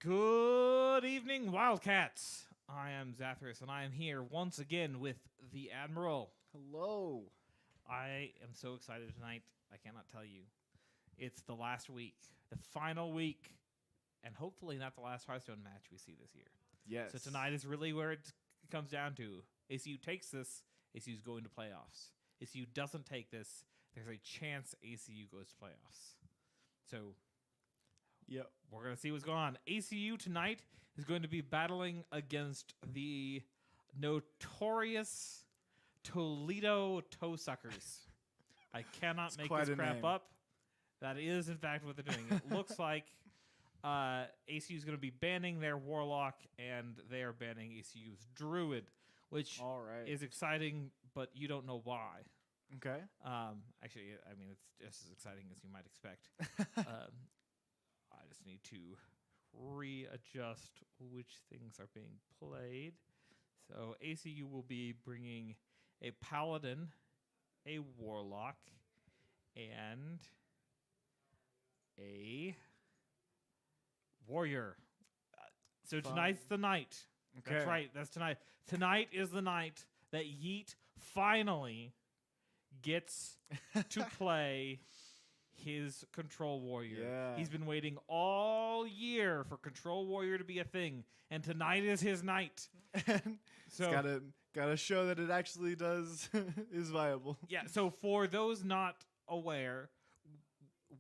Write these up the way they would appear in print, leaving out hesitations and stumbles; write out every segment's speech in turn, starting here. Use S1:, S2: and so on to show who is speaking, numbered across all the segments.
S1: Good evening, Wildcats. I am Zathras, and I am here once again with the Admiral.
S2: Hello.
S1: I am so excited tonight. I cannot tell you. It's the last week, the final week, and hopefully not the last Hearthstone match we see this year.
S2: Yes.
S1: So tonight is really where it comes down to. ACU takes this, ACU is going to playoffs. ACU doesn't take this, there's a chance ACU goes to playoffs. So
S2: Yep.
S1: we're going to see what's going on. ACU tonight is going to be battling against the notorious Toeledo toe suckers. I cannot make this crap up. That is, in fact, what they're doing. It looks like ACU is going to be banning their Warlock, and they are banning ACU's Druid, which is exciting, but you don't know why.
S2: Okay.
S1: Actually, I mean, it's just as exciting as you might expect. I just need to readjust which things are being played. So ACU will be bringing a Paladin, a Warlock, and a Warrior. So tonight's the night. Okay. That's right. That's tonight. Tonight is the night that Yeet finally gets to play his Control Warrior.
S2: Yeah.
S1: He's been waiting all year for Control Warrior to be a thing, and tonight is his night.
S2: So gotta show that it actually does is viable.
S1: Yeah. So for those not aware,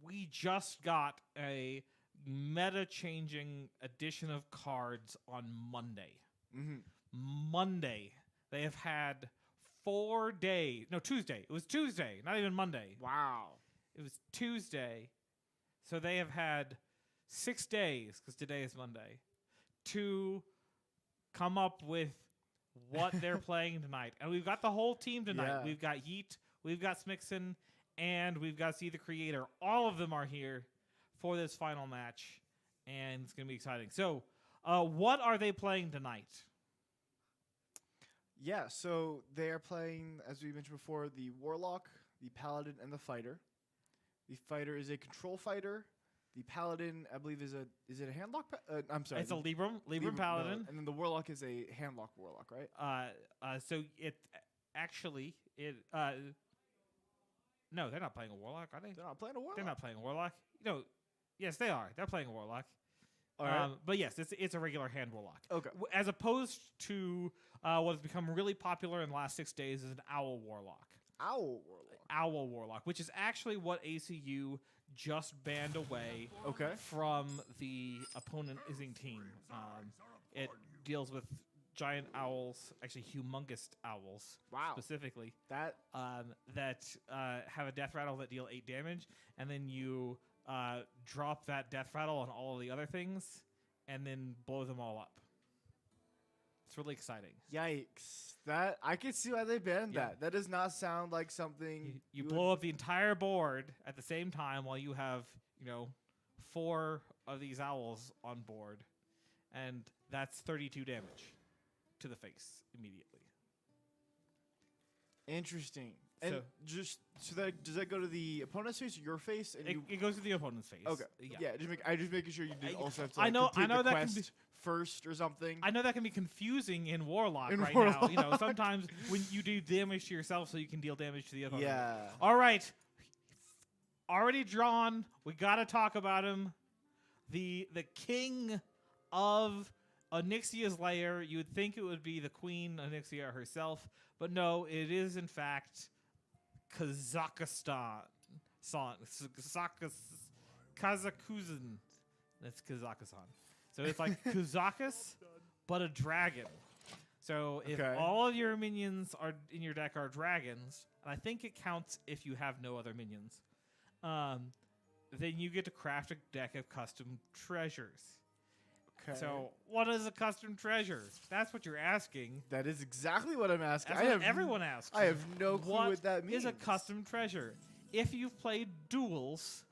S1: we just got a meta-changing edition of cards on Monday.
S2: Mm-hmm.
S1: Monday. They have had 4 days. No, Tuesday. It was Tuesday, not even Monday.
S2: Wow.
S1: It was Tuesday. So they have had 6 days, because today is Monday, to come up with what they're playing tonight. And we've got the whole team tonight.
S2: Yeah.
S1: We've got Yeet, we've got Smixon, and we've got See the Creator. All of them are here for this final match, and it's going to be exciting. So, what are they playing tonight?
S2: Yeah, so they are playing, as we mentioned before, the Warlock, the Paladin, and the Fighter. The Fighter is a control fighter. The Paladin, I believe, is it a handlock? I'm sorry.
S1: It's a Libram Paladin.
S2: No, and then the Warlock is a handlock Warlock, right?
S1: So it actually no, they're not playing a Warlock, are they?
S2: They're not playing a Warlock?
S1: They're not playing a Warlock. No, yes, they are. They're playing a Warlock.
S2: All right.
S1: But yes, it's a regular hand Warlock.
S2: Okay.
S1: As opposed to what has become really popular in the last 6 days is an Owl Warlock.
S2: Owl Warlock.
S1: Owl Warlock, which is actually what ACU just banned away from the opponent-ising team. It deals with giant owls, actually humongous owls, specifically, that have a death rattle that deal 8 damage, and then you drop that death rattle on all of the other things, and then blow them all up. It's really exciting.
S2: Yikes. That I can see why they banned that. That does not sound like something
S1: you blow up the entire board at the same time while you have, 4 of these owls on board, and that's 32 damage to the face immediately.
S2: Interesting. And does that go to the opponent's face or your face? And
S1: it goes to the opponent's face.
S2: Okay. Yeah. Just making sure you didn't also have to
S1: complete
S2: the
S1: that
S2: quest first or something.
S1: I know that can be confusing in Warlock now. Sometimes when you do damage to yourself, so you can deal damage to the opponent.
S2: Yeah.
S1: All right. Already drawn. We got to talk about him. The king of Onyxia's lair. You would think it would be the queen Onyxia herself, but no, it is in fact Kazakhstan. Kazakhstan. That's Kazakhstan. So it's like Kazakhs, but a dragon. So if all of your minions are in your deck are dragons, and I think it counts if you have no other minions, then you get to craft a deck of custom treasures. Okay. So what is a custom treasure? That's what you're asking.
S2: That is exactly what I'm asking.
S1: That's what everyone asks.
S2: I have no clue what that means.
S1: Is a custom treasure? If you've played duels,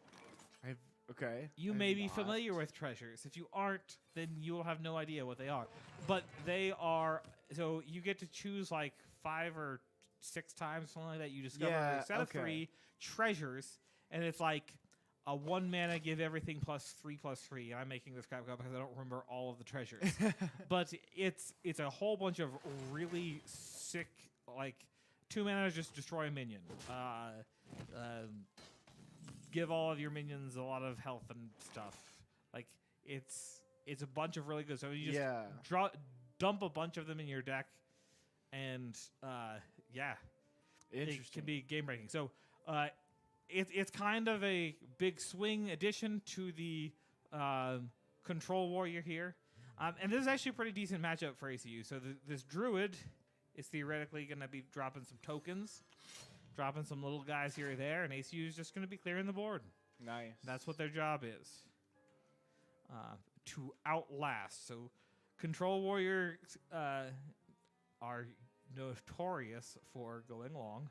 S1: you may be familiar with treasures. If you aren't, then you will have no idea what they are. But they are, so you get to choose like 5 or 6 times, something like that. You discover a set of 3 treasures, and it's like a 1 mana give everything +3/+3. I'm making this crap up because I don't remember all of the treasures. But it's a whole bunch of really sick, like 2 mana just destroy a minion. Give all of your minions a lot of health and stuff. Like it's a bunch of really good. So you just dump a bunch of them in your deck, and it can be game breaking. So it's kind of a big swing addition to the control warrior here, and this is actually a pretty decent matchup for ACU. So this druid is theoretically going to be dropping some tokens, dropping some little guys here or there, and ACU is just going to be clearing the board.
S2: Nice.
S1: That's what their job is. To outlast. So control warriors are notorious for going long,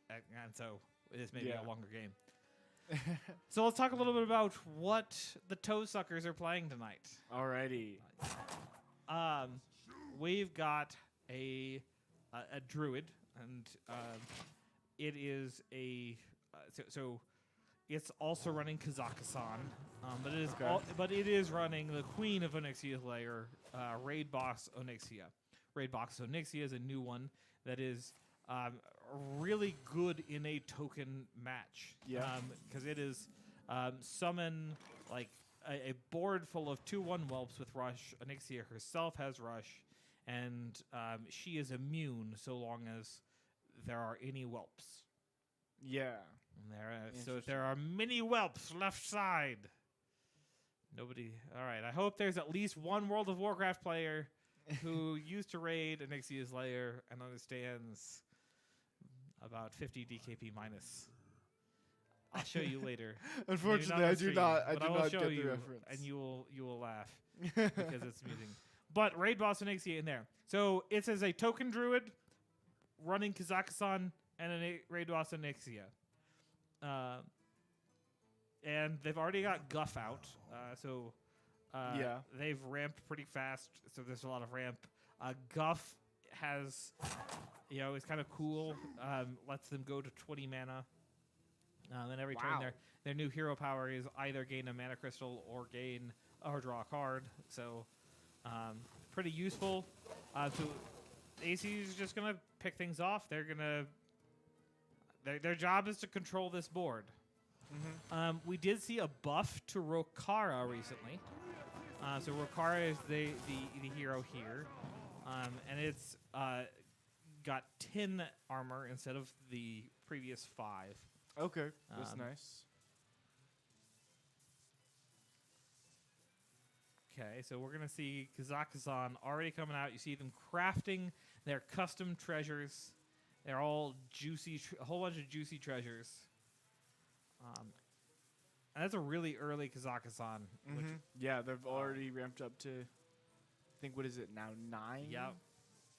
S1: and so this may be a longer game. So let's talk a little bit about what the toe suckers are playing tonight.
S2: Alrighty.
S1: We've got a druid, and it is so it's also running Kazakhstan, but it is running the Queen of Onyxia's Lair, Raid Boss Onyxia. Raid Boss Onyxia is a new one that is really good in a token match.
S2: Yeah.
S1: Because it is summon like a board full of 2/1 whelps with Rush. Onyxia herself has Rush, and she is immune so long as there are any whelps.
S2: Yeah.
S1: So if there are many whelps left side, nobody. All right. I hope there's at least one World of Warcraft player who used to raid Onyxia's Lair and understands about 50 DKP minus. I'll show you later.
S2: Unfortunately, I do not get the reference,
S1: and you will laugh because it's amusing. But Raid Boss Onyxia in there. So it says a token druid running Kazakhstan and a Raid Boss Onyxia. And they've already got Guff out, so they've ramped pretty fast. So there's a lot of ramp. Guff has, is kind of cool. Lets them go to 20 mana. And every turn their new hero power is either gain a mana crystal or draw a card. So pretty useful. So AC is just gonna pick things off. They're gonna. Their job is to control this board. Mm-hmm. We did see a buff to Rokara recently. So Rokara is the hero here. And it's got 10 armor instead of the previous 5.
S2: Okay, that's nice.
S1: Okay, so we're going to see Kazakhstan already coming out. You see them crafting their custom treasures. They're all juicy, a whole bunch of juicy treasures. And that's a really early Kazakhstan.
S2: Mm-hmm. They've already ramped up to, I think, what is it now, 9?
S1: Yep.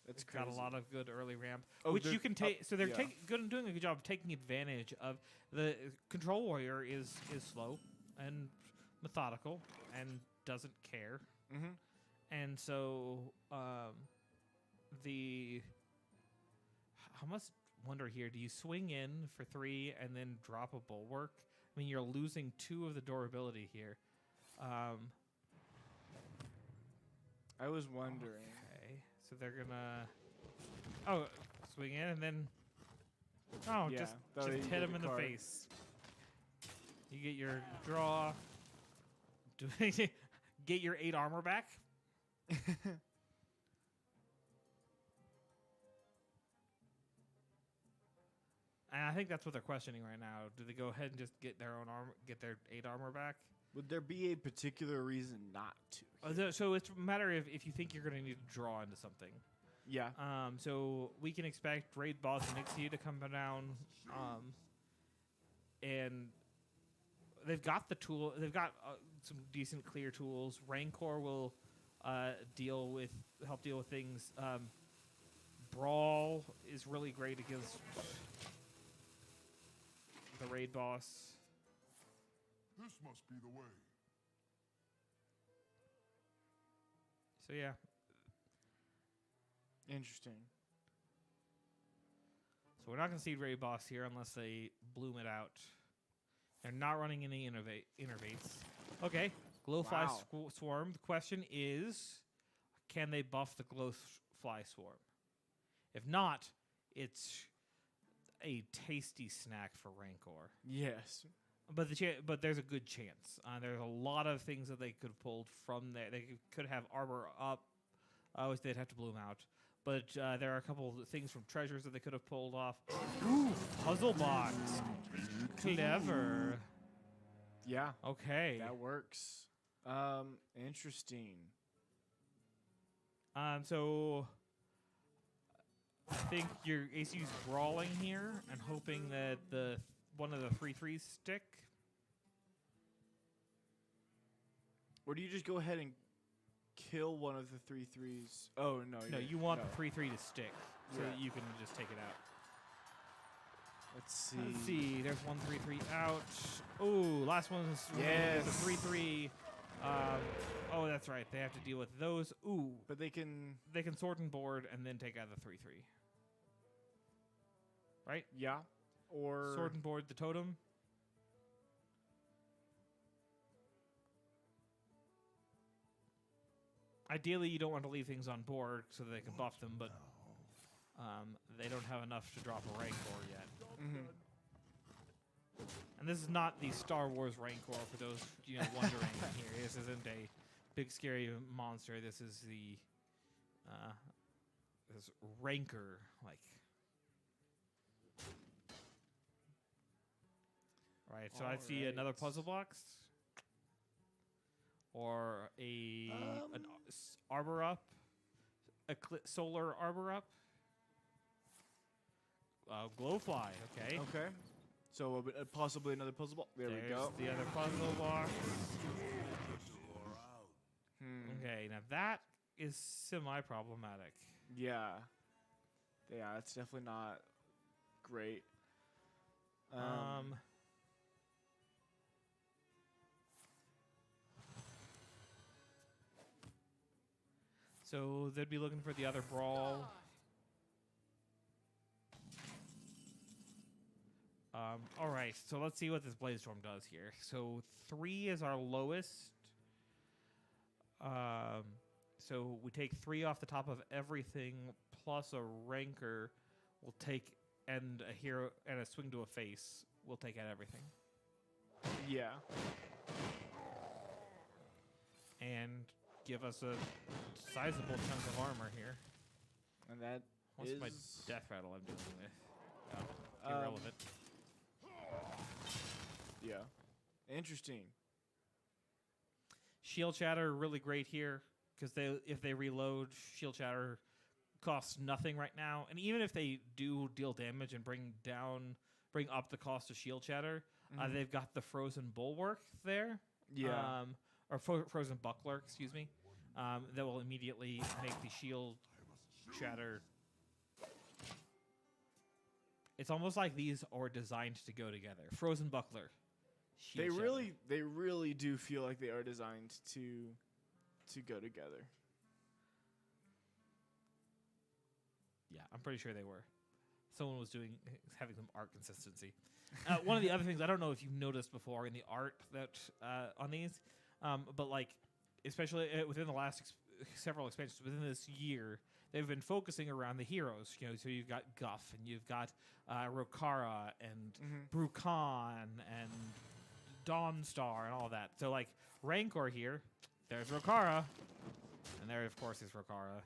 S2: That's crazy.
S1: Got a lot of good early ramp, which you can take. So they're doing a good job of taking advantage of the control warrior is slow and methodical and doesn't care.
S2: Mm-hmm.
S1: And so I must wonder here, do you swing in for 3 and then drop a bulwark? I mean, you're losing 2 of the durability here.
S2: I was wondering.
S1: Okay, so they're gonna swing in and then just hit him in the face. You get your draw. Get your 8 armor back. And I think that's what they're questioning right now. Do they go ahead and just get their own armor, get their 8 armor back?
S2: Would there be a particular reason not to?
S1: So it's a matter of if you think you're going to need to draw into something.
S2: Yeah.
S1: So we can expect Raid Boss Onyxia to come down, and they've got the tool. They've got some decent clear tools. Rancor will help deal with things. Brawl is really great against the Raid Boss.
S3: This must be the way.
S1: So yeah.
S2: Interesting.
S1: So we're not going to see Ray Boss here unless they bloom it out. They're not running any innervates. Okay, Glowfly
S2: Wow.
S1: Swarm. The question is, can they buff the Glowfly Swarm? If not, it's a tasty snack for Rancor.
S2: Yes.
S1: But but there's a good chance. There's a lot of things that they could have pulled from there. They could have armor up, which they'd have to bloom out. But there are a couple of things from treasures that they could have pulled off. Ooh, puzzle box. Clever.
S2: Yeah.
S1: Okay.
S2: That works. Interesting.
S1: So I think your ACU's brawling here and hoping that one of the 3/3s stick.
S2: Or do you just go ahead and kill one of the 3/3s? Oh no.
S1: No, you want the 3/3 to stick so
S2: Yeah.
S1: that you can just take it out.
S2: Let's see.
S1: Let's see. There's one 3/3 out. Oh, last one's
S2: Yes.
S1: the 3/3. Oh, that's right. They have to deal with those. Ooh,
S2: But they can.
S1: they can sort and board and then take out the 3/3. Right?
S2: Yeah. Or.
S1: Sword and board the totem. Ideally, you don't want to leave things on board so that they can buff them, but they don't have enough to drop a Rancor yet.
S2: Mhm.
S1: And this is not the Star Wars Rancor for those wondering here. This isn't a big scary monster. This is the this Rancor like. Right, so I see another
S2: Alright.
S1: puzzle box, or an arbor up, a solar arbor up. Glowfly, okay.
S2: Okay. So possibly another puzzle ball. There we
S1: There's
S2: go.
S1: the other puzzle box.
S2: Hmm.
S1: Okay, now that is semi-problematic.
S2: Yeah. Yeah, it's definitely not great.
S1: So they'd be looking for the other brawl. All right, so let's see what this Blazestorm does here. So 3 is our lowest. So we take 3 off the top of everything, plus a Rancor. We'll take and a hero and a swing to a face. We'll take out everything.
S2: Yeah.
S1: And give us a sizable chunk of armor here.
S2: And that
S1: What's
S2: is
S1: my death rattle I'm dealing with? Oh,
S2: Um,
S1: irrelevant.
S2: Yeah. Interesting.
S1: Shield Shatter really great here because if they reload, Shield Shatter costs nothing right now, and even if they do deal damage and bring up the cost of Shield Shatter, they've got the Frozen Bulwark there.
S2: Yeah.
S1: Or Frozen Buckler, excuse me, that will immediately make the Shield Shatter. It's almost like these are designed to go together. Frozen Buckler.
S2: They
S1: Shield Shatter.
S2: really do feel like they are designed to go together.
S1: Yeah, I'm pretty sure they were. Someone was having some art consistency. One of the other things, I don't know if you've noticed before in the art that on these, but like, especially within the last several expansions, within this year, they've been focusing around the heroes. So you've got Guff, and you've got Rokara, and Brukan, and Dawnstar, and all that. So like, Rancor here, there's Rokara, and there of course is Rokara.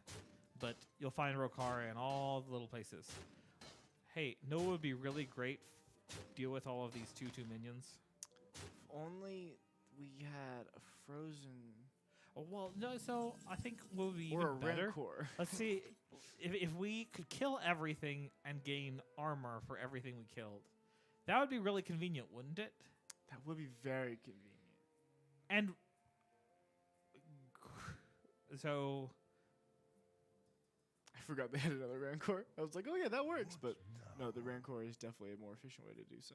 S1: But you'll find Rokara in all the little places. Hey, no, it would be really great to deal with all of these 2/2 minions.
S2: If only we had a frozen
S1: Oh, well, no, so I think what would be
S2: or a
S1: even better.
S2: Rancor.
S1: Let's see if we could kill everything and gain armor for everything we killed. That would be really convenient, wouldn't it?
S2: That would be very convenient.
S1: And so
S2: I forgot they had another Rancor. I was like, oh yeah, that works. But no, the Rancor is definitely a more efficient way to do so.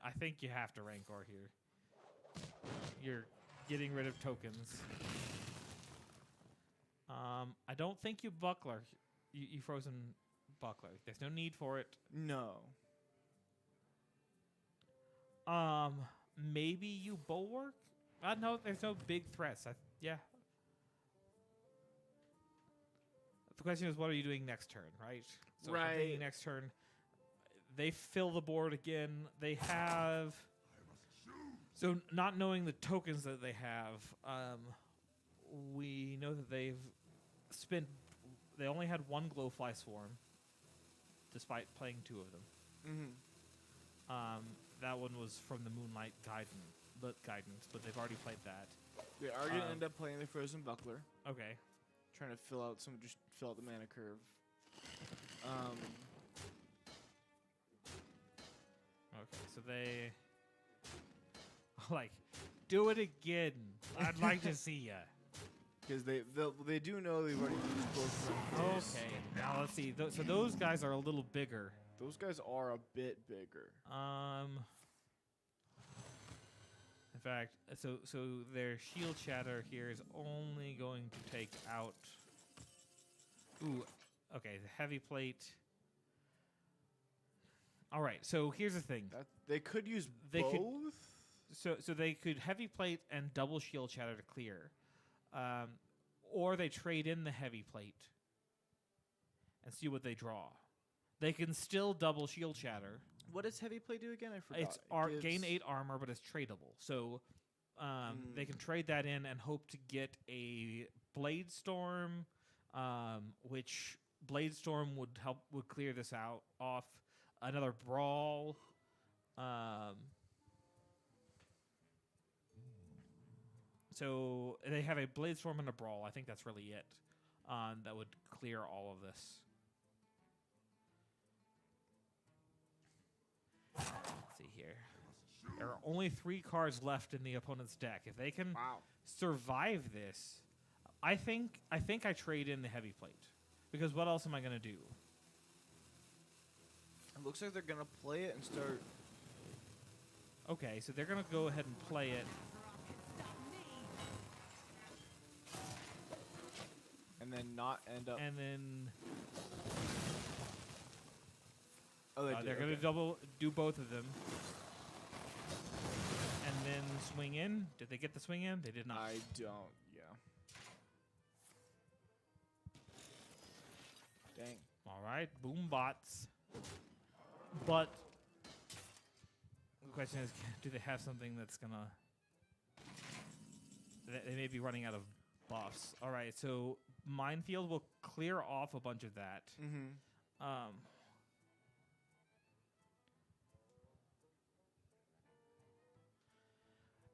S1: I think you have to Rancor here. You're getting rid of tokens. I don't think you Buckler. You Frozen buckler. There's no need for it.
S2: No.
S1: Maybe you bulwark? No, there's no big threats. Yeah. The question is, what are you doing next turn, right? So if I'm thinking
S2: Right.
S1: next turn, they fill the board again. They have... So not knowing the tokens that they have, we know that they've spent... They only had one Glowfly Swarm, despite playing 2 of them.
S2: Mm-hmm.
S1: That one was from the Moonlight Guidance, but they've already played that.
S2: They are gonna end up playing the Frozen Buckler,
S1: Okay.
S2: trying to fill out the mana curve.
S1: Okay, so they... Like, do it again. I'd like to see ya.
S2: Because they do know they've already used both. Frontiers.
S1: Okay, now let's see. So those guys are a little bigger.
S2: Those guys are a bit bigger.
S1: In fact, so their shield shatter here is only going to take out... Ooh, okay, the heavy plate. All right, so here's the thing.
S2: They could use
S1: They
S2: both.
S1: So they could heavy plate and double shield shatter to clear. Or they trade in the heavy plate and see what they draw. They can still double shield shatter.
S2: What does heavy play do again? I forgot.
S1: It's gain 8 armor, but it's tradable. So they can trade that in and hope to get a Blade Storm, which Blade Storm would clear this off. Another Brawl. So they have a Blade Storm and a Brawl. I think that's really it. That would clear all of this. Let's see here. There are only 3 cards left in the opponent's deck. If they can survive this, I think I trade in the heavy plate. Because what else am I going to do?
S2: It looks like they're gonna play it and start.
S1: Okay, so they're going to go ahead and play it.
S2: And then not end up.
S1: And then
S2: Oh,
S1: they're going to do both of them. And then swing in. Did they get the swing in? They did not.
S2: I don't. Yeah. Dang.
S1: All right, boom bots. But the question is, do they have something that's gonna? They may be running out of buffs. All right, so Minefield will clear off a bunch of that.
S2: Mm-hmm.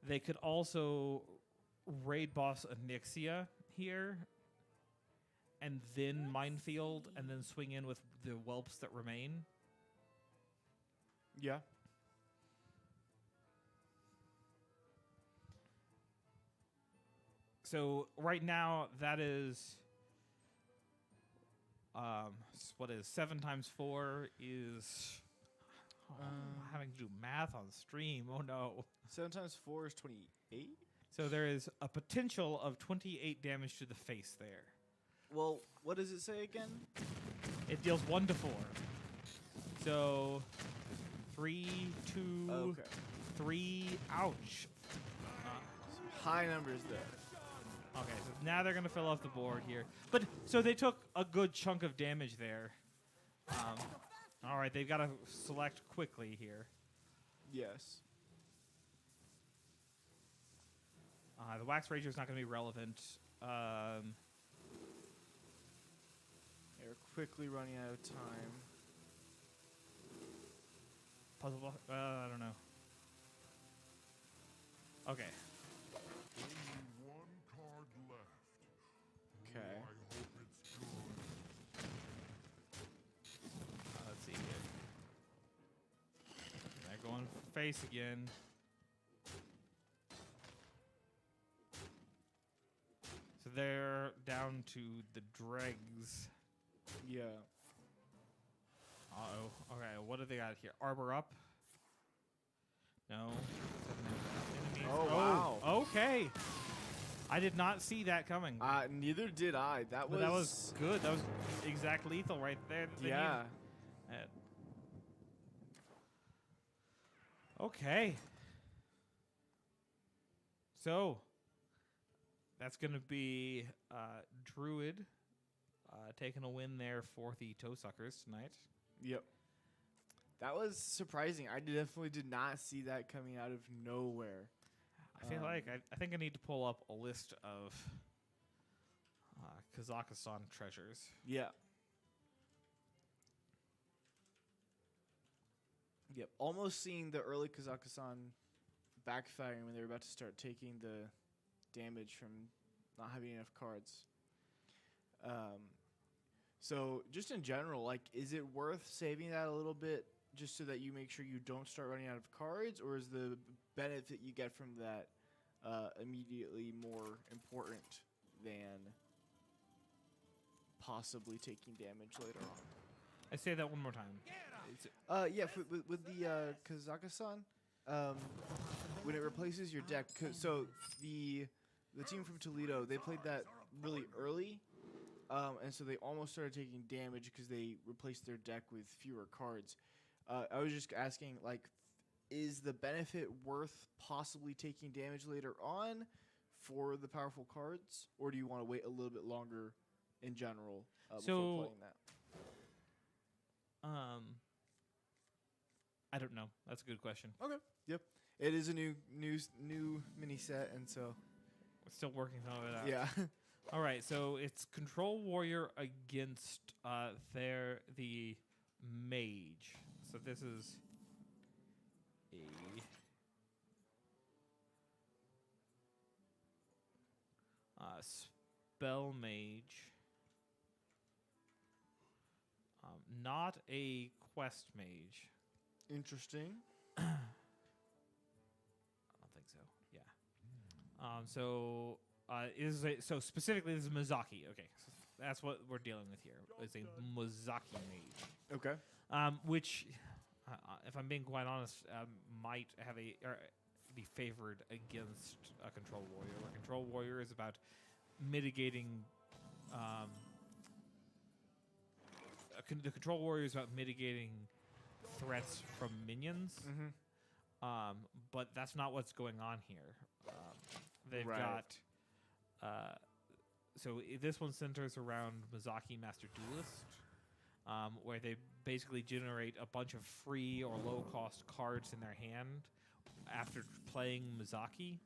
S1: They could also raid boss Onyxia here, and then Minefield, and then swing in with the whelps that remain.
S2: Yeah.
S1: So right now that is what is 7 times 4 is I'm having to do math on stream. Oh no.
S2: 7 times 4 is 28.
S1: So there is a potential of 28 damage to the face there.
S2: Well, what does it say again?
S1: It deals 1 to 4. So 3, 2,
S2: Okay.
S1: 3. Ouch.
S2: Some high numbers there.
S1: Okay, so now they're going to fill off the board here. But, so they took a good chunk of damage there. All right, they've got to select quickly here.
S2: Yes.
S1: The Wax Rager is not going to be relevant.
S2: They're quickly running out of time.
S1: Puzzle block? I don't know. Okay.
S3: Only 1 card left.
S2: Okay.
S3: I hope it's good.
S1: Let's see here. They're going face again. So they're down to the dregs.
S2: Yeah.
S1: Uh-oh. Okay, what do they got here? Arbor up? No. Enemies.
S2: Oh, wow.
S1: Okay. I did not see that coming.
S2: Neither did I. That
S1: But that was good. That was exact lethal right there. that they
S2: yeah.
S1: needed. Okay. So that's going to be Druid taking a win there for the Toe Suckers tonight.
S2: Yep. That was surprising. I definitely did not see that coming out of nowhere.
S1: I feel like I think I need to pull up a list of Kazakhstan treasures.
S2: Yeah. Yep. Almost seeing the early Kazakhstan backfiring when they were about to start taking the damage from not having enough cards. So just in general, like, is it worth saving that a little bit just so that you make sure you don't start running out of cards, or is the benefit you get from that immediately more important than possibly taking damage later on?
S1: I say that one more time.
S2: Yeah, with the Kazakhstan, when it replaces your deck, so the team from Toledo, they played that really early, and so they almost started taking damage because they replaced their deck with fewer cards. I was just asking, like, is the benefit worth possibly taking damage later on for the powerful cards, or do you want to wait a little bit longer in general before playing that?
S1: I don't know. That's a good question.
S2: Okay. Yep. It is a new mini set, and so
S1: We're still working some of it out.
S2: yeah.
S1: All right, so it's Control Warrior against the Mage. So this is a Spell Mage, not a Quest Mage.
S2: Interesting.
S1: I don't think so. Yeah. So specifically, this is Mizaki. Okay, so that's what we're dealing with here. It's a Mizaki mage.
S2: Okay.
S1: Which, if I'm being quite honest, might have be favored against a Control Warrior. Where Control Warrior is about mitigating. The Control Warrior is about mitigating threats from minions.
S2: Mm-hmm.
S1: But that's not what's going on here. They've
S2: Right.
S1: got. This one centers around Mizaki Master Duelist, where they basically generate a bunch of free or low-cost cards in their hand after playing Mizaki.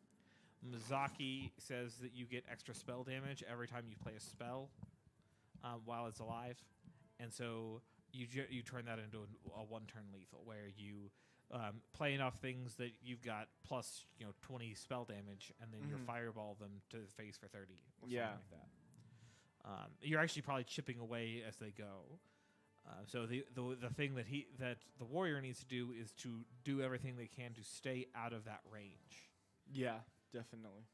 S1: Mizaki says that you get extra spell damage every time you play a spell while it's alive, and so you turn that into a one-turn lethal, where you play enough things that you've got plus 20 spell damage, and then you fireball them to the face for 30 or something like that. You're actually probably chipping away as they go. So the thing that the warrior needs to do is to do everything they can to stay out of that range.
S2: Yeah, definitely.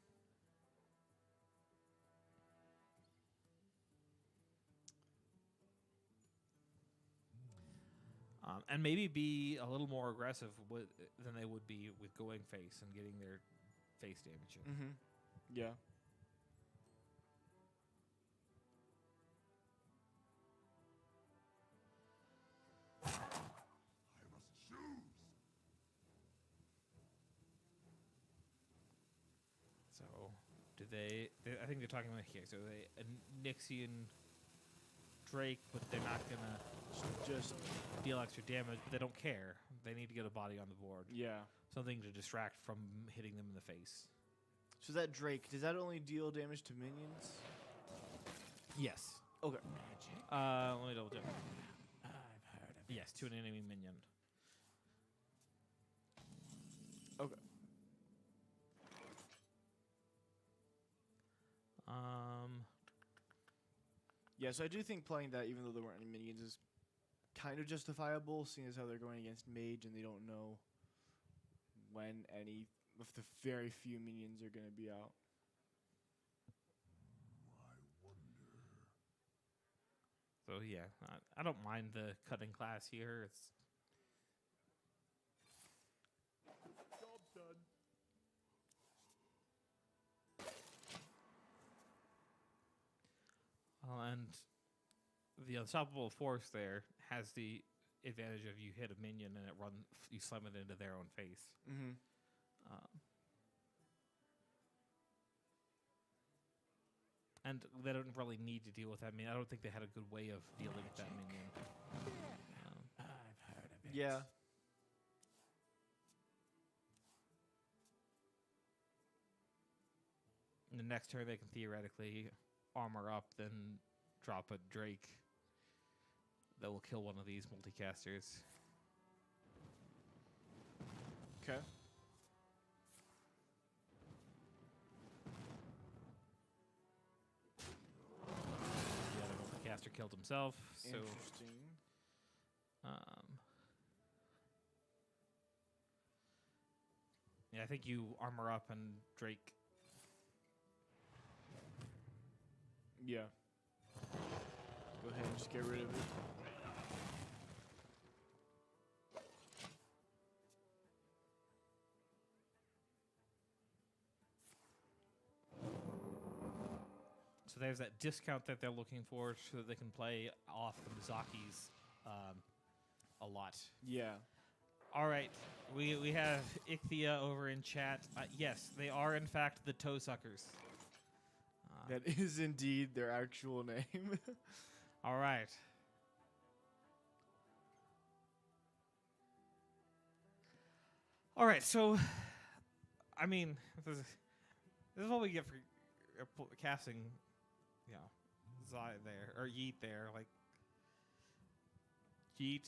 S1: And maybe be a little more aggressive than they would be with going face and getting their face damage in.
S2: Mm-hmm. Yeah.
S3: I must choose.
S1: So, do they I think they're talking about here. So they a Nixian Drake, but they're not gonna
S2: Just
S1: deal extra damage. But they don't care. They need to get a body on the board.
S2: yeah.
S1: Something to distract from hitting them in the face.
S2: So that Drake, does that only deal damage to minions?
S1: Yes.
S2: Okay.
S1: Let me double check. Yes, to an enemy minion.
S2: Okay. Yeah, so I do think playing that, even though there weren't any minions, is kind of justifiable, seeing as how they're going against mage and they don't know when any of the very few minions are going to be out.
S3: I wonder.
S1: So yeah, I don't mind the cutting class here. It's
S3: Job done.
S1: the unstoppable force there has the advantage of you hit a minion and you slam it into their own face.
S2: Mm-hmm.
S1: And they don't really need to deal with that minion. I don't think they had a good way of dealing with that minion.
S4: I've heard of it.
S2: Yeah.
S1: In the next turn, they can theoretically armor up, then drop a Drake that will kill one of these multicasters.
S2: Okay.
S1: The other multicaster killed himself, so
S2: Interesting.
S1: yeah, I think you armor up and Drake.
S2: Yeah. Go ahead and just get rid of it.
S1: So there's that discount that they're looking for so that they can play off the Mizaki's a lot.
S2: Yeah.
S1: All right, we have Ichthia over in chat. Yes, they are in fact the toe suckers.
S2: That is indeed their actual name.
S1: All right. All right, so, I mean, this is what we get for casting, you know, Zai there, or Yeet there. Like, Yeet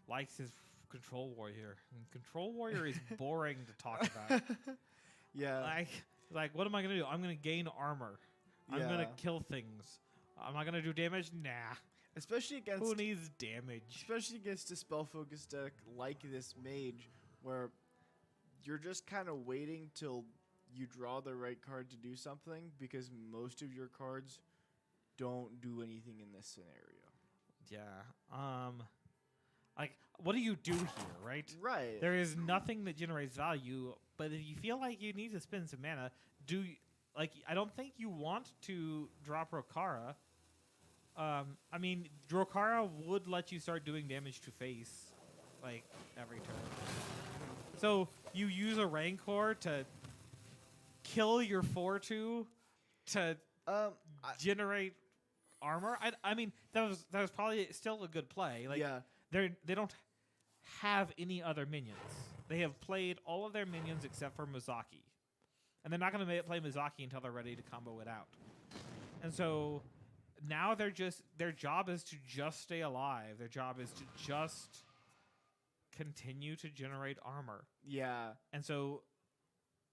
S1: likes his Control Warrior. And Control Warrior is boring to talk about.
S2: Yeah.
S1: Like, what am I going to do? I'm going to gain armor. I'm going to
S2: Yeah.
S1: kill things. Am I going to do damage? Nah.
S2: Especially against
S1: Who needs damage?
S2: especially against a spell focused deck like this mage, where you're just kind of waiting till you draw the right card to do something, because most of your cards don't do anything in this scenario.
S1: Yeah. Like, what do you do here, right?
S2: Right.
S1: There is nothing that generates value, but if you feel like you need to spend some mana, I don't think you want to drop Rokara. I mean, Rokara would let you start doing damage to face, like, every turn. So you use a Rancor to kill your 4/2 to generate armor. I mean, that was probably still a good play. Like,
S2: yeah.
S1: they don't have any other minions. They have played all of their minions except for Mizaki. And they're not going to play Mizaki until they're ready to combo it out. And so now their job is to just stay alive. Their job is to just continue to generate armor.
S2: Yeah.
S1: And so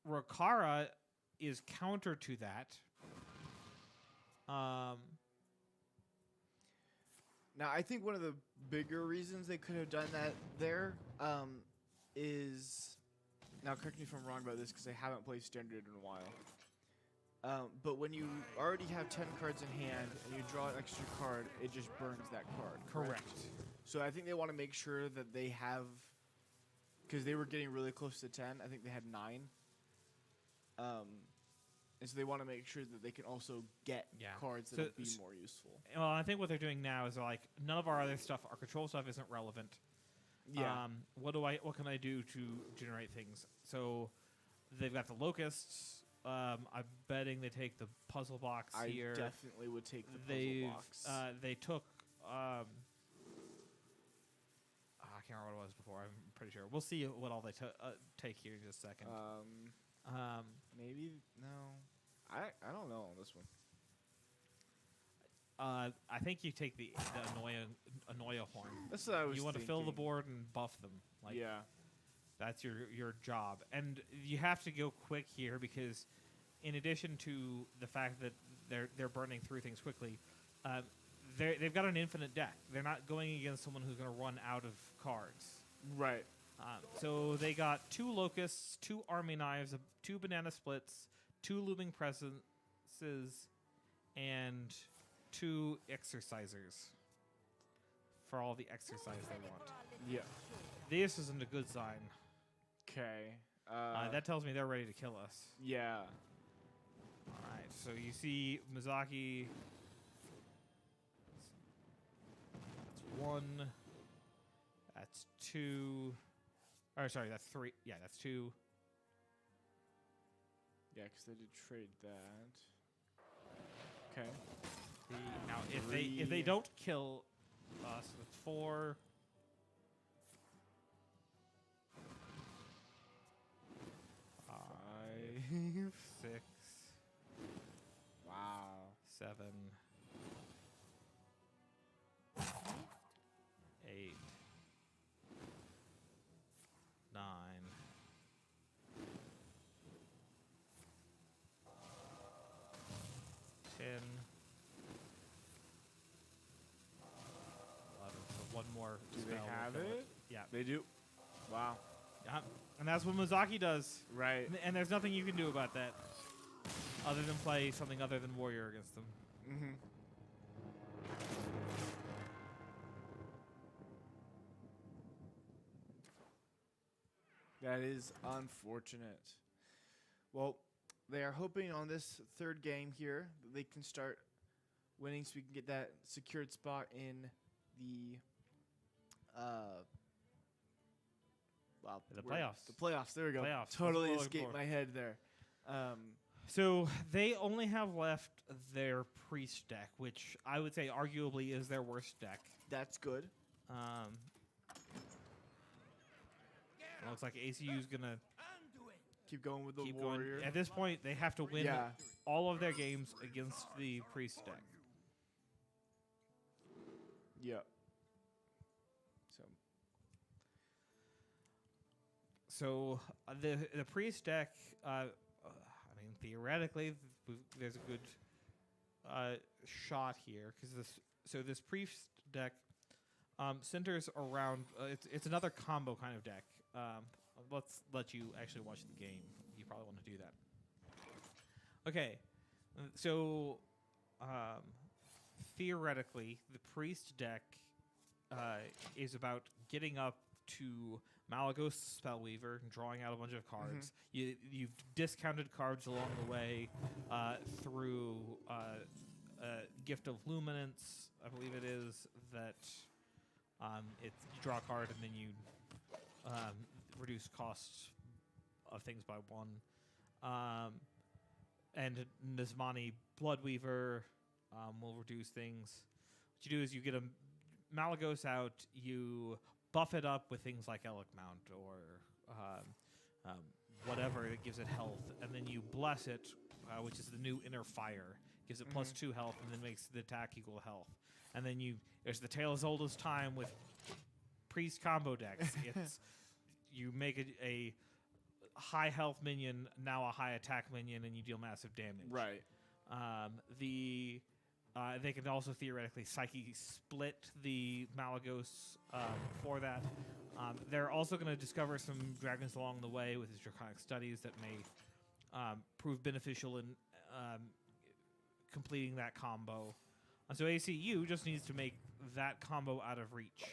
S1: Rokara is counter to that.
S2: Now, I think one of the bigger reasons they could have done that there is, now correct me if I'm wrong about this because I haven't played Standard in a while, but when you already have 10 cards in hand and you draw an extra card, it just burns that card.
S1: Correct.
S2: So I think they want to make sure that they have, because they were getting really close to 10. I think they had 9. And so they want to make sure that they can also get cards that will be more useful.
S1: Well, I think what they're doing now is they're like, none of our other stuff, our control stuff isn't relevant.
S2: Yeah.
S1: What can I do to generate things? So they've got the locusts. I'm betting they take the puzzle box here.
S2: I definitely would take the puzzle box.
S1: They took. I can't remember what it was before. I'm pretty sure. We'll see what all they take here in just a second.
S2: Maybe no. I don't know on this one.
S1: I think you take the Annoya horn.
S2: That's what I was.
S1: You want to fill the board and buff them. Like,
S2: yeah.
S1: That's your job, and you have to go quick here because, in addition to the fact that they're burning through things quickly, they've got an infinite deck. They're not going against someone who's going to run out of cards.
S2: Right.
S1: So they got 2 locusts, 2 army knives, 2 banana splits, 2 looming presences, and 2 exercisers for all the exercise they want.
S2: Yeah.
S1: This isn't a good sign.
S2: Okay.
S1: That tells me they're ready to kill us.
S2: Yeah.
S1: All right. So you see Mizaki. 1. That's 2. Or sorry, that's 3. Yeah, that's 2.
S2: Yeah, because they did trade that. Okay.
S1: Now, if they don't kill us, that's 4. 5, 6,
S2: Wow.
S1: 7, 8, 9, 10, 11. So one more.
S2: Do they
S1: spell will
S2: have
S1: kill
S2: it?
S1: Yeah.
S2: They do. Wow.
S1: Yeah. And that's what Mozaki does.
S2: Right.
S1: And there's nothing you can do about that other than play something other than Warrior against them.
S2: Mm-hmm. That is unfortunate. Well, they are hoping on this third game here that they can start winning so we can get that secured spot in the
S1: The
S2: where-
S1: playoffs.
S2: The playoffs. There we go.
S1: Playoffs. That's
S2: Totally
S1: what we're looking
S2: escaped
S1: for.
S2: my head there.
S1: So they only have left their priest deck, which I would say arguably is their worst deck.
S2: That's good.
S1: It looks like ACU's gonna
S2: Keep going with the
S1: keep
S2: warrior.
S1: going. At this point, they have to win
S2: Yeah.
S1: all of their games against the priest deck.
S2: Yeah.
S1: So the priest deck, I mean, theoretically, there's a good shot here because this priest deck centers around. It's another combo kind of deck. Let's let you actually watch the game. You probably want to do that. Okay, so theoretically, the priest deck is about getting up to Malagos Spellweaver and drawing out a bunch of cards. You've discounted cards along the way through Gift of Luminance, I believe it is, that you draw a card and then you reduce costs of things by 1. And Nismani Bloodweaver will reduce things. What you do is you get a Malagos out, you buff it up with things like Elec Mount or whatever that gives it health, and then you bless it, which is the new Inner Fire. Gives it plus 2 health and then makes the attack equal health. And then there's the tale as old as time with priest combo decks. It's you make a high health minion now a high attack minion, and you deal massive damage.
S2: Right.
S1: They can also theoretically Psyche split the Malagos for that. They're also going to discover some dragons along the way with his Draconic Studies that may prove beneficial in completing that combo. And so ACU just needs to make that combo out of reach.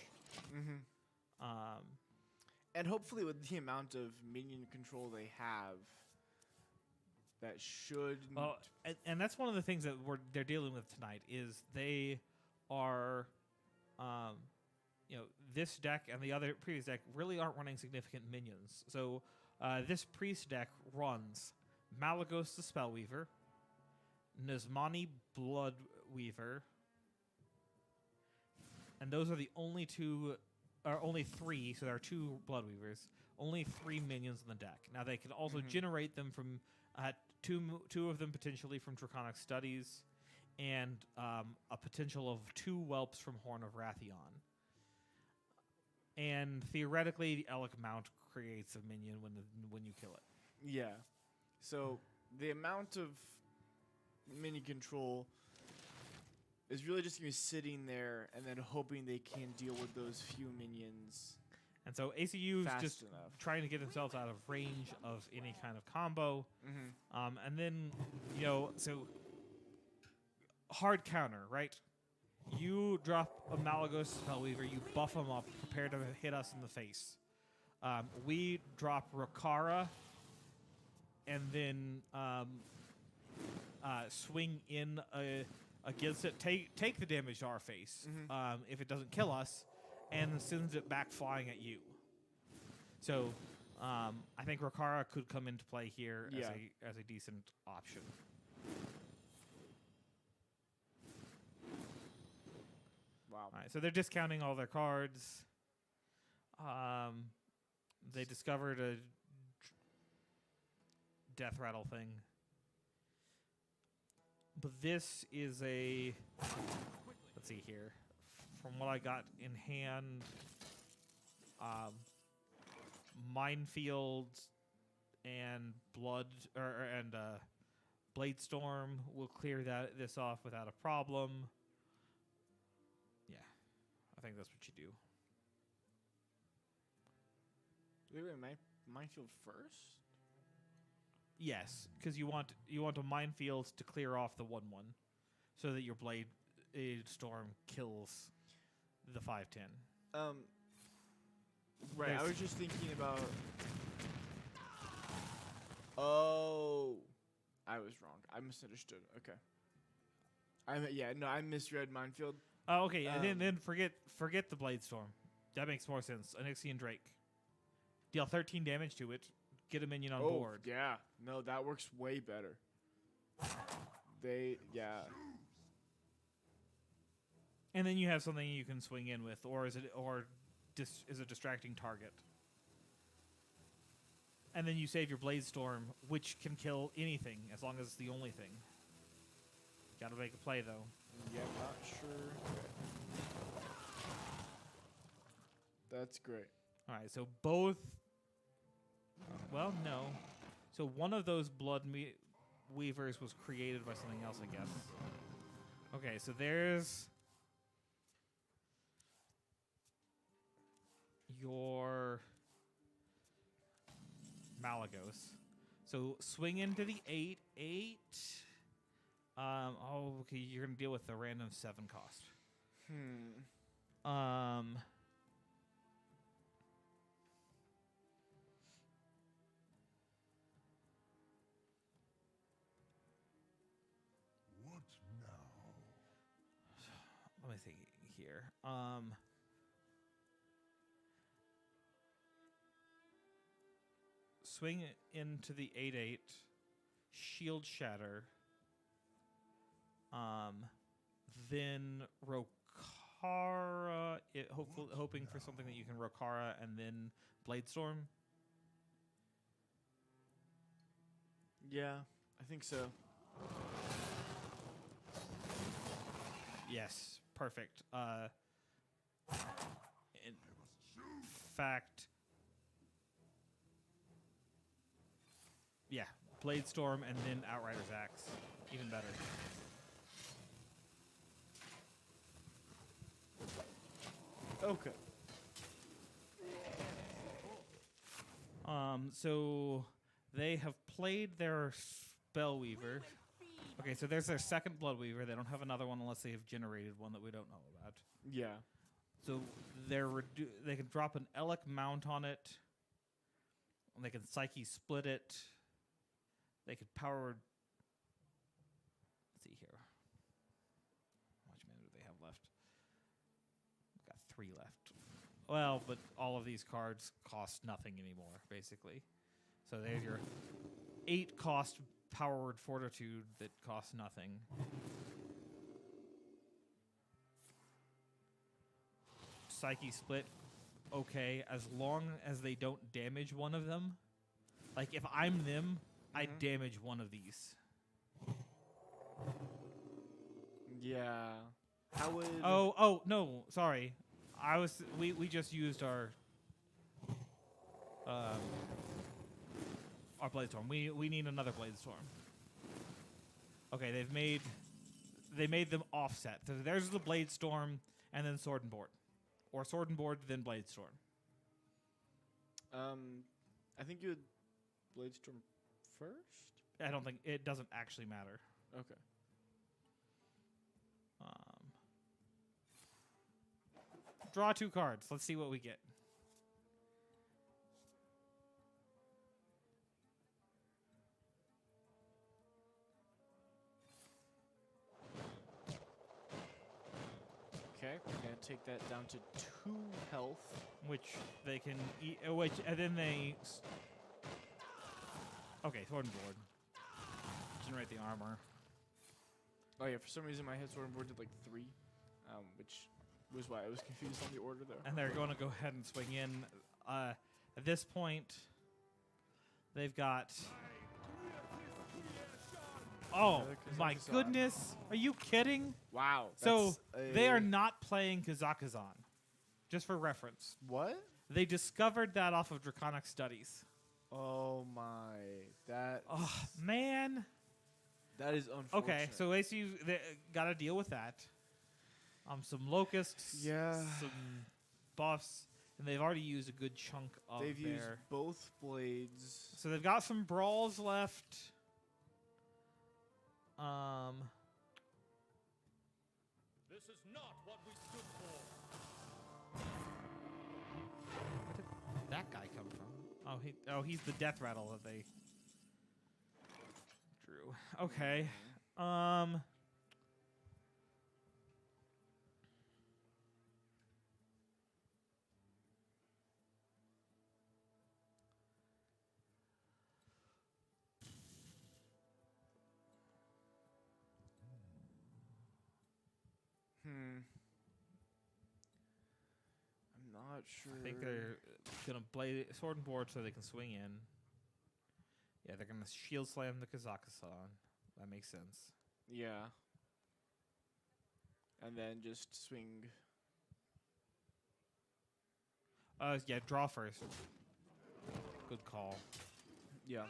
S2: And hopefully with the amount of minion control they have, that should...
S1: Well, and that's one of the things that they're dealing with tonight is they are, this deck and the other previous deck really aren't running significant minions. So this priest deck runs Malagos the Spellweaver, Nismani Bloodweaver, and those are the only only 3, so there are 2 Bloodweavers, only 3 minions in the deck. Now they can also generate them from two of them potentially from Draconic Studies, and a potential of 2 whelps from Horn of Rathion. And theoretically, the Elec Mount creates a minion when you kill it.
S2: Yeah. So the amount of minion control is really just going to be sitting there and then hoping they can deal with those few minions.
S1: And so ACU is
S2: Fast
S1: just
S2: enough.
S1: trying to get themselves out of range of any kind of combo. And then, so hard counter, right? You drop a Malagos Spellweaver, you buff them up, prepare to hit us in the face. We drop Rakara, and then swing in against it, take the damage to our face if it doesn't kill us, and sends it back flying at you. So I think Rokara could come into play here as a decent option.
S2: Wow.
S1: All right, so they're discounting all their cards. They discovered a death rattle thing. But this is a... Let's see here. From what I got in hand, Minefields and Bladestorm will clear this off without a problem. Yeah, I think that's what you do.
S2: Wait, Minefield first?
S1: Yes, because you want a Minefield to clear off the 1/1, so that your Blade Storm kills the 5/10.
S2: Right.
S1: There's-
S2: I was just thinking about. Oh, I was wrong. I misunderstood. Okay. I misread Minefield.
S1: Oh, okay, and then forget the Blade Storm. That makes more sense. Onyxian Drake. Deal 13 damage to it. Get a minion on board.
S2: Yeah. No, that works way better.
S1: And then you have something you can swing in with, or is a distracting target. And then you save your Blade Storm, which can kill anything as long as it's the only thing. Gotta make a play though.
S2: Yeah, not sure. That's great.
S1: All right, so both. Well, no. So one of those Blood Weavers was created by something else, I guess. Okay, so there's your Malagos. So swing into the 8/8. Okay, you're gonna deal with the random 7 cost.
S3: What now?
S1: Let me see here. Swing into the 8/8, Shield Shatter. Then Rokara. Hoping for something that you can Rokara and then Bladestorm.
S2: Yeah, I think so.
S1: Yes, perfect. In fact, yeah, Bladestorm and then Outrider's Axe, even better.
S2: Okay.
S1: So they have played their Spellweaver. Okay, so there's their second Bloodweaver. They don't have another one unless they have generated one that we don't know about.
S2: Yeah.
S1: So they can drop an Elec Mount on it. They can Psyche Split it. They could power... Let's see here. How much mana do they have left? Got 3 left. Well, but all of these cards cost nothing anymore, basically. So there's your 8 cost Powered Fortitude that costs nothing. Psyche Split, okay, as long as they don't damage one of them. Like, if I'm them, I damage one of these.
S2: Yeah. How would...
S1: Oh, no, sorry. We just used our Bladestorm. We need another Bladestorm. Okay, they made them offset. So there's the Bladestorm and then Sword and Board. Or Sword and Board, then Bladestorm.
S2: I think you would Bladestorm first?
S1: I don't think it doesn't actually matter.
S2: Okay.
S1: Draw 2 cards. Let's see what we get.
S2: Okay, we're gonna take that down to 2 health.
S1: which they can eat. And then they. Okay, sword and board. Generate the armor.
S2: Oh yeah, for some reason my head sword and board did like 3, which was why I was confused on the order there.
S1: And they're going to go ahead and swing in. At this point, they've got. Oh my
S2: Kazakhstan.
S1: goodness! Are you kidding?
S2: Wow.
S1: So
S2: that's
S1: they
S2: a-
S1: are not playing Kazakhstan. Just for reference,
S2: What?
S1: they discovered that off of Draconic Studies.
S2: Oh my. That.
S1: Oh man.
S2: That is unfortunate.
S1: Okay, so ACU got to deal with that. Some locusts.
S2: Yeah.
S1: Some buffs, and they've already used a good chunk of
S2: They've used
S1: their.
S2: both blades.
S1: So they've got some brawls left.
S4: This is not what we stood for.
S1: Where did that guy come from? He's the death rattle that they drew. Okay.
S2: I'm not sure.
S1: I think they're gonna play sword and board so they can swing in. Yeah, they're gonna shield slam the Kazakhstan. That makes sense.
S2: Yeah. And then just swing.
S1: Yeah, draw first. Good call.
S2: Yeah.
S1: Um,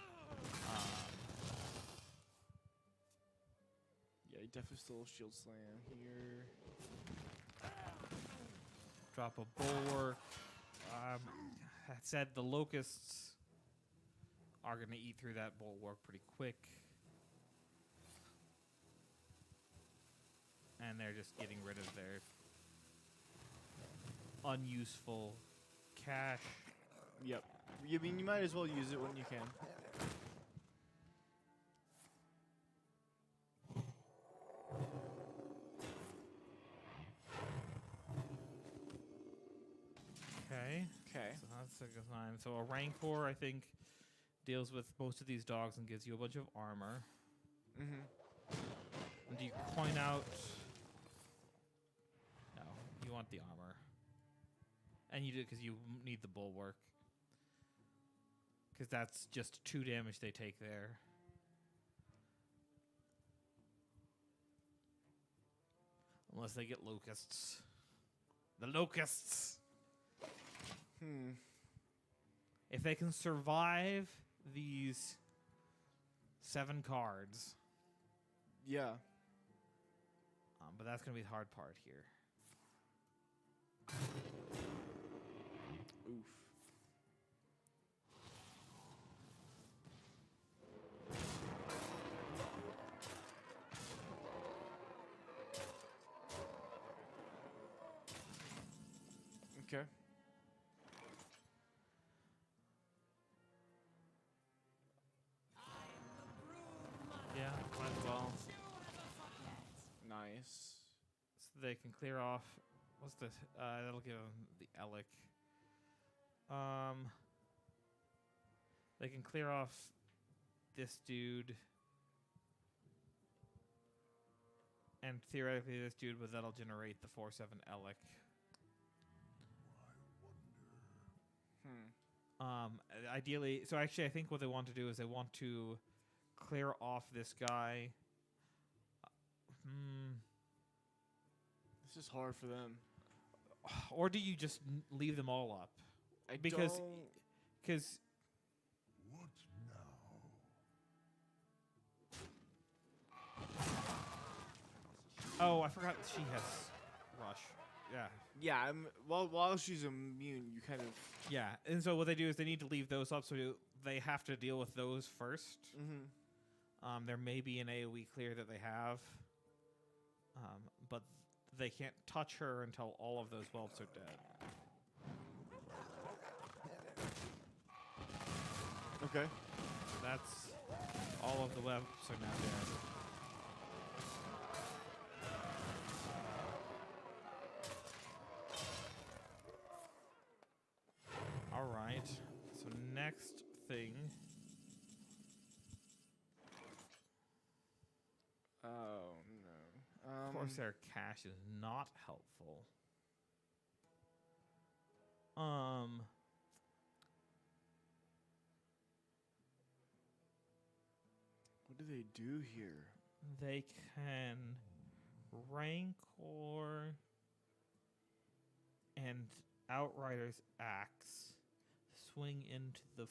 S2: Yeah, you definitely still shield slam here.
S1: drop a bulwark. That said, the locusts are gonna eat through that bulwark pretty quick. And they're just getting rid of their unuseful cash.
S2: Yep. I mean, you might as well use it when you can.
S1: Okay.
S2: Okay.
S1: So that's a good sign. So a Rancor, I think, deals with most of these dogs and gives you a bunch of armor.
S2: Mm-hmm.
S1: And do you coin out? No, you want the armor. And you do because you need the bulwark. Because that's just 2 damage they take there. Unless they get locusts. The locusts! If they can survive these 7 cards.
S2: Yeah.
S1: But that's going to be the hard part here.
S2: Oof. Okay.
S1: Yeah, might as well.
S2: Nice.
S1: So they can clear off. What's this? That'll give them the Elec. They can clear off this dude. And theoretically this dude, but that'll generate the 4/7 Elec. Ideally, so actually I think what they want to do is they want to clear off this guy.
S2: This is hard for them.
S1: Or do you just leave them all up?
S2: I
S1: Because
S2: don't...
S1: Because
S3: What now?
S1: oh, I forgot she has rush. Yeah,
S2: Yeah, while she's immune, you kind of...
S1: yeah. And so what they do is they need to leave those up, so they have to deal with those first.
S2: Mm-hmm.
S1: There may be an AOE clear that they have, but they can't touch her until all of those whelps are dead.
S2: Okay.
S1: That's all of the whelps are now dead. next thing.
S2: Oh no.
S1: Corsair cache is not helpful.
S2: What do they do here?
S1: They can Rancor and Outrider's Axe swing into the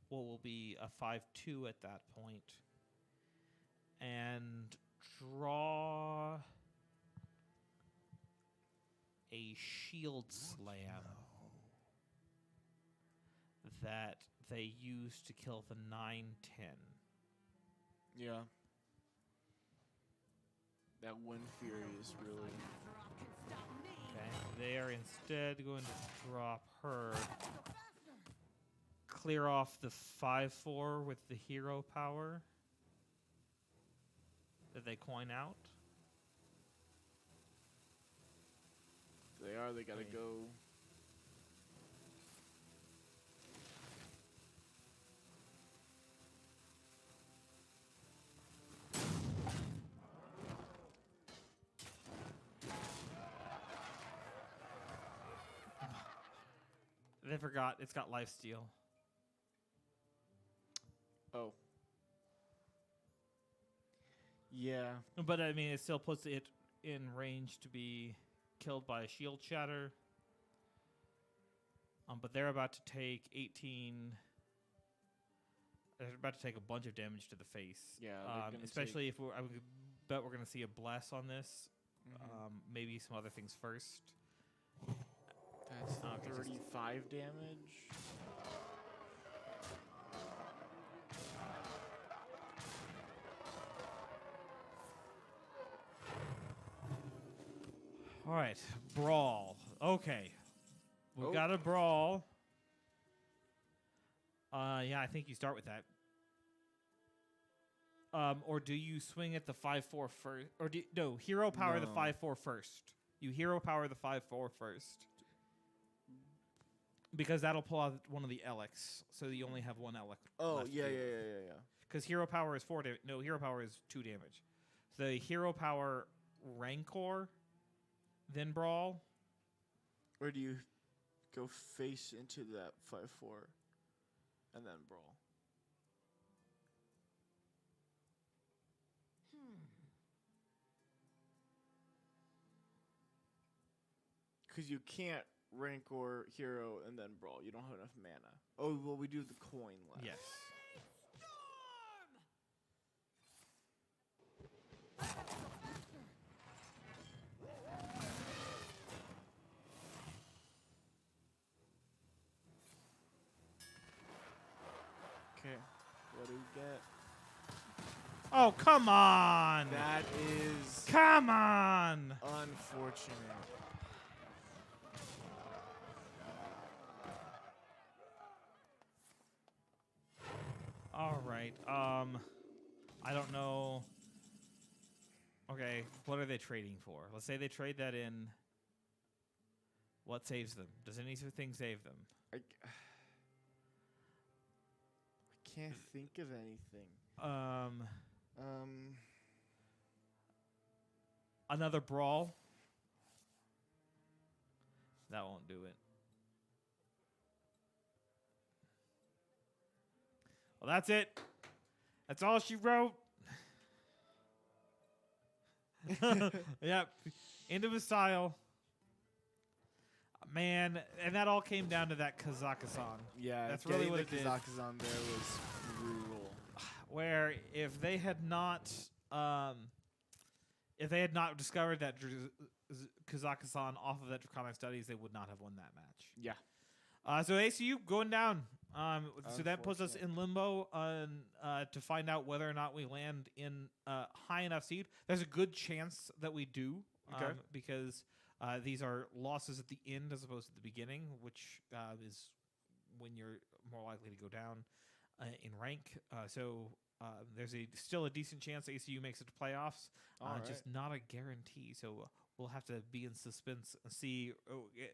S1: what will be a 5/2 at that point, and draw a Shield Slam that they use to kill the 9/10.
S2: Yeah. That Wind Fury is really...
S1: Okay, they are instead going to drop her, clear off the 5/4 with the hero power that they coin out.
S2: They gotta go...
S1: They forgot it's got lifesteal.
S2: Oh. Yeah.
S1: But I mean, it still puts it in range to be killed by a shield shatter. But they're about to take 18. They're about to take a bunch of damage to the face.
S2: Yeah, they're gonna
S1: especially if I would bet we're going to see a bless on this. Maybe some other things first.
S2: That's
S1: Okay, just-
S2: 35 damage.
S1: All right, brawl. Okay, we
S2: Oh.
S1: got a brawl. Yeah, I think you start with that. Or do you swing at the 5/4 first? Or no, hero power the
S2: No.
S1: 5/4 first. You hero power the 5/4 first. Because that'll pull out one of the Elix, so you only have one Elix.
S2: Oh,
S1: left to
S2: yeah.
S1: deal with. Because hero power is 4 damage. No, hero power is 2 damage. So the hero power Rancor, then brawl.
S2: Or do you go face into that 5/4 and then brawl? Because you can't Rancor hero and then brawl. You don't have enough mana. Oh, well, we do have the coin left.
S1: Yes.
S2: Okay. What do we get?
S1: Oh, come on!
S2: That is
S1: Come on!
S2: unfortunate.
S1: All right. I don't know. Okay, what are they trading for? Let's say they trade that in. What saves them? Does anything save them?
S2: I can't think of anything.
S1: Another brawl. That won't do it. Well, that's it. That's all she wrote. Yep. End of his style. Man, and that all came down to that Kazakhstan.
S2: Yeah,
S1: That's really what it
S2: the
S1: did.
S2: Kazakhstan there was brutal.
S1: Where if they had not discovered that Kazakhstan off of that Draconic Studies, they would not have won that match.
S2: Yeah.
S1: So ACU going down. So that puts us in limbo to find out whether or not we land in high enough seed. There's a good chance that we do,
S2: Okay.
S1: because these are losses at the end as opposed to the beginning, which is when you're more likely to go down in rank. So there's still a decent chance ACU makes it to playoffs, just not a guarantee. So we'll have to be in suspense and see.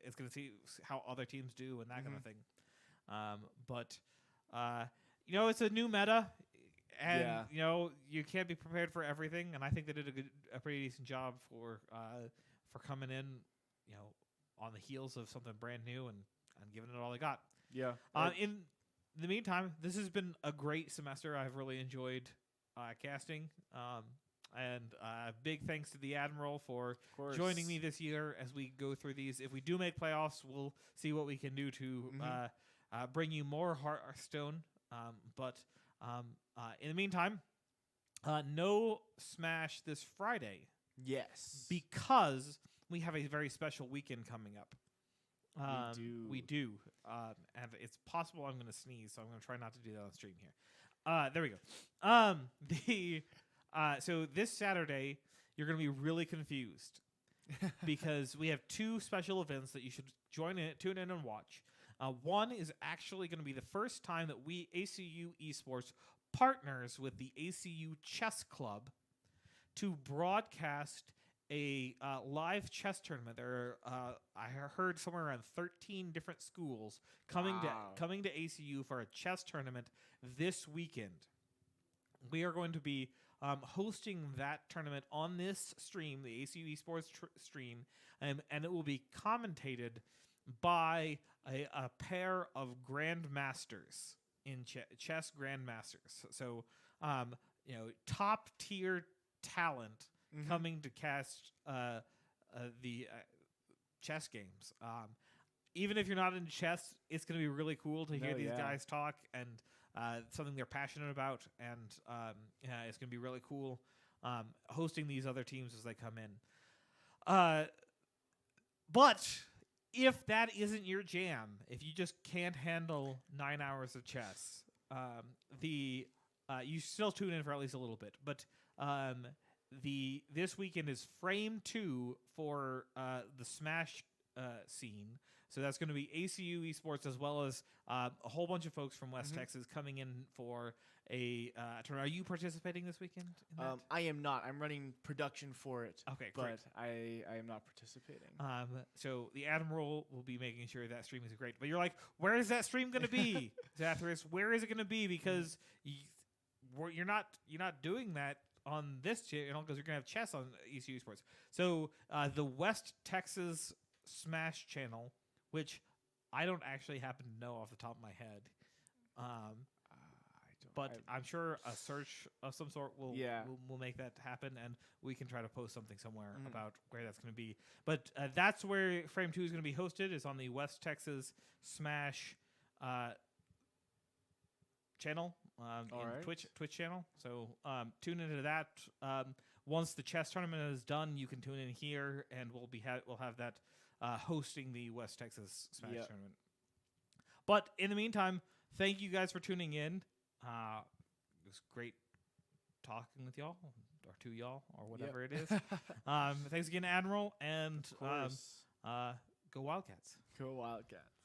S1: It's going to see how other teams do and that kind of thing. But it's a new meta, and
S2: Yeah.
S1: you can't be prepared for everything. And I think they did a pretty decent job for coming in, on the heels of something brand new and giving it all they got.
S2: Yeah.
S1: In the meantime, this has been a great semester. I've really enjoyed casting. And big thanks to the Admiral for joining me this year as we go through these. If we do make playoffs, we'll see what we can do to bring you more Hearthstone. But in the meantime, no Smash this Friday
S2: Yes.
S1: because we have a very special weekend coming up. We do. And it's possible I'm going to sneeze, so I'm going to try not to do that on stream here. There we go. So this Saturday, you're going to be really confused because we have two special events that you should tune in and watch. One is actually going to be the first time that ACU Esports partners with the ACU Chess Club to broadcast a live chess tournament. There are, I heard somewhere around 13 different schools coming to ACU for a chess tournament this weekend. We are going to be hosting that tournament on this stream, the ACU Esports stream, and it will be commentated by a pair of grandmasters in chess grandmasters. So, top tier talent coming to cast the chess games. Even if you're not into chess, it's going to be really cool to hear these guys talk and something they're passionate about, and it's going to be really cool hosting these other teams as they come in. But if that isn't your jam, if you just can't handle 9 hours of chess, you still tune in for at least a little bit. But this weekend is Frame 2 for the Smash scene. So that's going to be ACU Esports as well as a whole bunch of folks from West Texas coming in for a tournament. Are you participating this weekend in that?
S2: I am not. I'm running production for it.
S1: Okay,
S2: but
S1: great.
S2: I am not participating.
S1: So the Admiral will be making sure that stream is great. But you're like, where is that stream going to be, Zathras? Where is it going to be? Because you're not doing that on this channel because you're going to have chess on ECU Sports. So the West Texas Smash channel, which I don't actually happen to know off the top of my head, but I'm sure a search of some sort will make that happen, and we can try to post something somewhere about where that's going to be. But that's where Frame 2 is going to be hosted, is on the West Texas Smash channel, Twitch channel. So tune into that. Once the chess tournament is done, you can tune in here, and we'll have that hosting the West Texas Smash tournament. But in the meantime, thank you guys for tuning in. It was great talking with y'all, or to y'all, or whatever it is. Thanks again, Admiral, and go Wildcats.
S2: Go Wildcats.